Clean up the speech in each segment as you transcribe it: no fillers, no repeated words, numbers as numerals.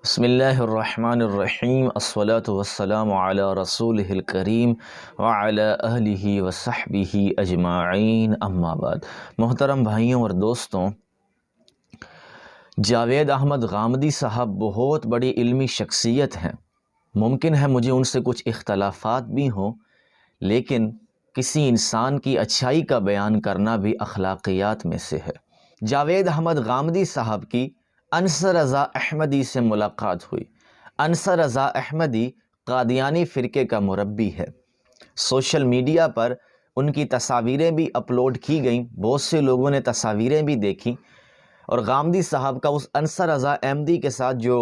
بسم اللہ الرحمن الرحیم الصلاة والسلام علی رسولہ الکریم وعلی اہلہ وصحبہ اجمعین اما بعد۔ محترم بھائیوں اور دوستوں، جاوید احمد غامدی صاحب بہت بڑی علمی شخصیت ہیں۔ ممکن ہے مجھے ان سے کچھ اختلافات بھی ہوں، لیکن کسی انسان کی اچھائی کا بیان کرنا بھی اخلاقیات میں سے ہے۔ جاوید احمد غامدی صاحب کی انصر رضا احمدی سے ملاقات ہوئی۔ انصر رضا احمدی قادیانی فرقے کا مربی ہے۔ سوشل میڈیا پر ان کی تصاویریں بھی اپلوڈ کی گئیں، بہت سے لوگوں نے تصاویریں بھی دیکھیں، اور غامدی صاحب کا اس انصر رضا احمدی کے ساتھ جو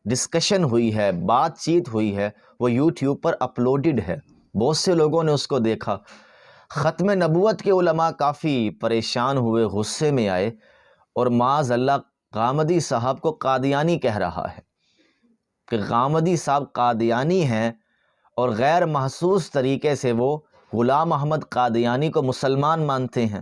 ڈسکشن ہوئی ہے، بات چیت ہوئی ہے، وہ یوٹیوب پر اپلوڈڈ ہے۔ بہت سے لوگوں نے اس کو دیکھا۔ ختم نبوت کے علماء کافی پریشان ہوئے، غصے میں آئے، اور معاذ اللہ غامدی صاحب کو قادیانی کہہ رہا ہے کہ غامدی صاحب قادیانی ہیں، اور غیر محسوس طریقے سے وہ غلام احمد قادیانی کو مسلمان مانتے ہیں۔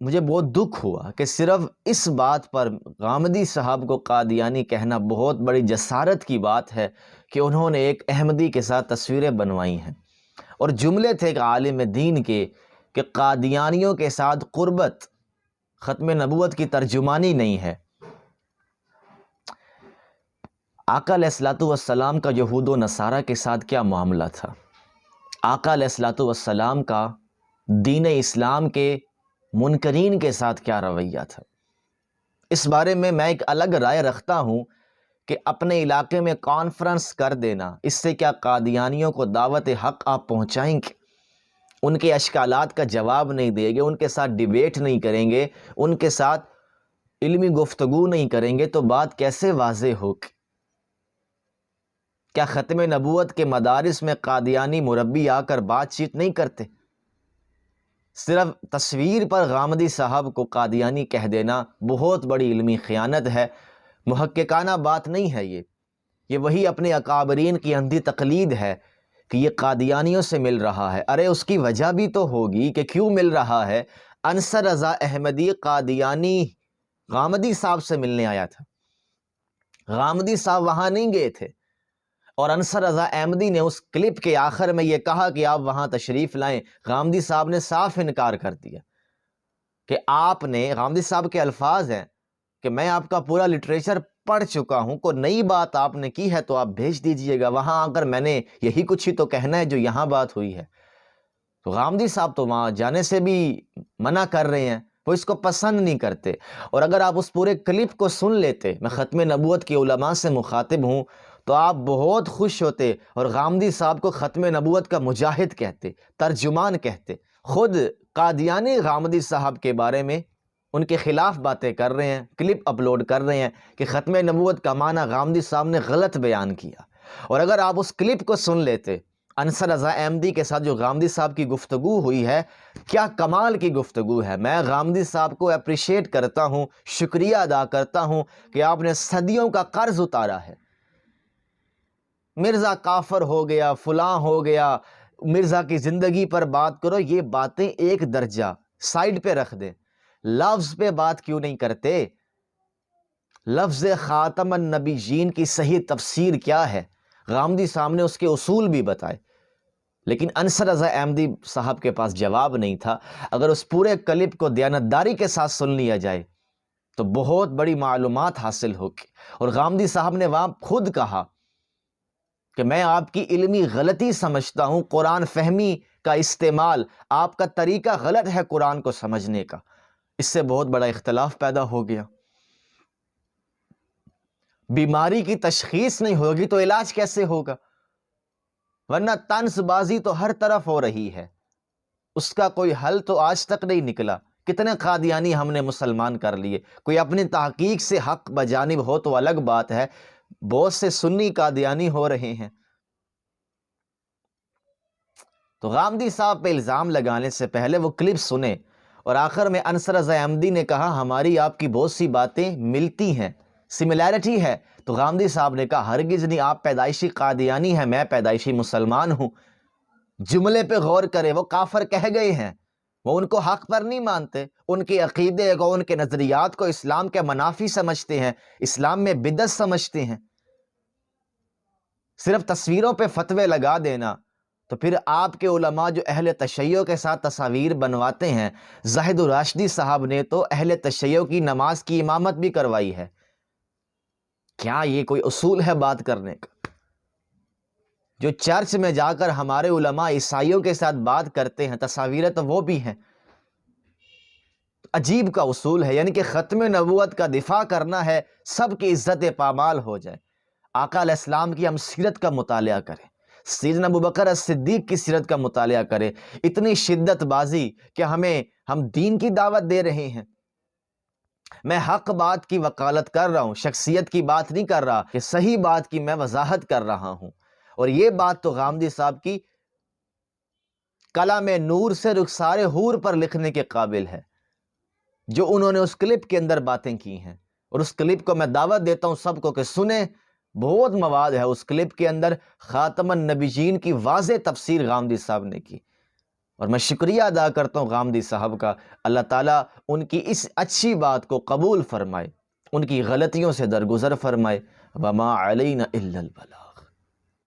مجھے بہت دکھ ہوا کہ صرف اس بات پر غامدی صاحب کو قادیانی کہنا بہت بڑی جسارت کی بات ہے کہ انہوں نے ایک احمدی کے ساتھ تصویریں بنوائی ہیں، اور جملے تھے کہ عالم دین کے کہ قادیانیوں کے ساتھ قربت ختم نبوت کی ترجمانی نہیں ہے۔ آقا علیہ الصلوۃ والسلام کا یہود و نصارہ کے ساتھ کیا معاملہ تھا؟ آقا علیہ الصلوۃ والسلام کا دین اسلام کے منکرین کے ساتھ کیا رویہ تھا؟ اس بارے میں ایک الگ رائے رکھتا ہوں کہ اپنے علاقے میں کانفرنس کر دینا، اس سے کیا قادیانیوں کو دعوت حق آپ پہنچائیں گے؟ ان کے اشکالات کا جواب نہیں دیں گے، ان کے ساتھ ڈیبیٹ نہیں کریں گے، ان کے ساتھ علمی گفتگو نہیں کریں گے، تو بات کیسے واضح ہوگی؟ کیا ختم نبوت کے مدارس میں قادیانی مربی آ کر بات چیت نہیں کرتے؟ صرف تصویر پر غامدی صاحب کو قادیانی کہہ دینا بہت بڑی علمی خیانت ہے، محققانہ بات نہیں ہے۔ یہ وہی اپنے اکابرین کی اندھی تقلید ہے کہ یہ قادیانیوں سے مل رہا ہے۔ ارے اس کی وجہ بھی تو ہوگی کہ کیوں مل رہا ہے۔ انصر رضا احمدی قادیانی غامدی صاحب سے ملنے آیا تھا، غامدی صاحب وہاں نہیں گئے تھے، اور انصر رضا احمدی نے اس کلپ کے آخر میں یہ کہا کہ آپ وہاں تشریف لائیں۔ غامدی صاحب نے صاف انکار کر دیا کہ آپ نے، غامدی صاحب کے الفاظ ہیں کہ میں آپ کا پورا لٹریچر پڑھ چکا ہوں، کوئی نئی بات آپ نے کی ہے تو آپ بھیج دیجئے گا، وہاں آ کر میں نے یہی کچھ ہی تو کہنا ہے جو یہاں بات ہوئی ہے۔ تو غامدی صاحب تو وہاں جانے سے بھی منع کر رہے ہیں، وہ اس کو پسند نہیں کرتے۔ اور اگر آپ اس پورے کلپ کو سن لیتے، میں ختم نبوت کے علماء سے مخاطب ہوں، تو آپ بہت خوش ہوتے اور غامدی صاحب کو ختم نبوت کا مجاہد کہتے، ترجمان کہتے۔ خود قادیانی غامدی صاحب کے بارے میں ان کے خلاف باتیں کر رہے ہیں، کلپ اپلوڈ کر رہے ہیں کہ ختم نبوت کا معنی غامدی صاحب نے غلط بیان کیا۔ اور اگر آپ اس کلپ کو سن لیتے، انصر رضا احمدی کے ساتھ جو غامدی صاحب کی گفتگو ہوئی ہے، کیا کمال کی گفتگو ہے۔ میں غامدی صاحب کو اپریشیٹ کرتا ہوں، شکریہ ادا کرتا ہوں کہ آپ نے صدیوں کا قرض اتارا ہے۔ مرزا کافر ہو گیا، فلاں ہو گیا، مرزا کی زندگی پر بات کرو، یہ باتیں ایک درجہ سائیڈ پہ رکھ دیں۔ لفظ پہ بات کیوں نہیں کرتے؟ لفظ خاتم النبیین کی صحیح تفسیر کیا ہے؟ غامدی صاحب نے اس کے اصول بھی بتائے، لیکن انصر رضا احمدی صاحب کے پاس جواب نہیں تھا۔ اگر اس پورے کلپ کو دیانتداری کے ساتھ سن لیا جائے تو بہت بڑی معلومات حاصل ہوگی۔ اور غامدی صاحب نے وہاں خود کہا کہ میں آپ کی علمی غلطی سمجھتا ہوں، قرآن فہمی کا استعمال، آپ کا طریقہ غلط ہے قرآن کو سمجھنے کا۔ اس سے بہت بڑا اختلاف پیدا ہو گیا۔ بیماری کی تشخیص نہیں ہوگی تو علاج کیسے ہوگا؟ ورنہ طنز بازی تو ہر طرف ہو رہی ہے، اس کا کوئی حل تو آج تک نہیں نکلا۔ کتنے قادیانی ہم نے مسلمان کر لیے۔ کوئی اپنی تحقیق سے حق بجانب ہو تو الگ بات ہے، بہت سے سنی قادیانی ہو رہے ہیں۔ تو غامدی صاحب پہ الزام لگانے سے پہلے وہ کلپ سنیں، اور آخر میں انصر رضا احمدی نے کہا ہماری آپ کی بہت سی باتیں ملتی ہیں، سملیرٹی ہے۔ تو غامدی صاحب نے کہا ہرگز نہیں، آپ پیدائشی قادیانی ہیں، میں پیدائشی مسلمان ہوں۔ جملے پہ غور کریں، وہ کافر کہہ گئے ہیں، وہ ان کو حق پر نہیں مانتے، ان کے عقیدے کو، ان کے نظریات کو اسلام کے منافی سمجھتے ہیں، اسلام میں بدعت سمجھتے ہیں۔ صرف تصویروں پہ فتوے لگا دینا، تو پھر آپ کے علماء جو اہل تشیع کے ساتھ تصاویر بنواتے ہیں، زاہد الراشدی صاحب نے تو اہل تشیع کی نماز کی امامت بھی کروائی ہے۔ کیا یہ کوئی اصول ہے بات کرنے کا؟ جو چرچ میں جا کر ہمارے علماء عیسائیوں کے ساتھ بات کرتے ہیں، تصاویریں تو وہ بھی ہیں۔ عجیب کا اصول ہے، یعنی کہ ختم نبوت کا دفاع کرنا ہے، سب کی عزت پامال ہو جائے۔ آقا علیہ السلام کی ہم سیرت کا مطالعہ کریں، سیدنا ابوبکر صدیق کی سیرت کا مطالعہ کریں۔ اتنی شدت بازی کہ ہم دین کی دعوت دے رہے ہیں۔ میں حق بات کی وکالت کر رہا ہوں، شخصیت کی بات نہیں کر رہا، کہ صحیح بات کی میں وضاحت کر رہا ہوں۔ اور یہ بات تو غامدی صاحب کی کلام نور سے رخسار حور پر لکھنے کے قابل ہے، جو انہوں نے اس کلپ کے اندر باتیں کی ہیں۔ اور اس کلپ کو میں دعوت دیتا ہوں سب کو کہ سنیں، بہت مواد ہے اس کلپ کے اندر، خاتم النبیین کی واضح تفسیر غامدی صاحب نے کی۔ اور میں شکریہ ادا کرتا ہوں غامدی صاحب کا، اللہ تعالیٰ ان کی اس اچھی بات کو قبول فرمائے، ان کی غلطیوں سے درگزر فرمائے۔ وما علینا الا البلاغ۔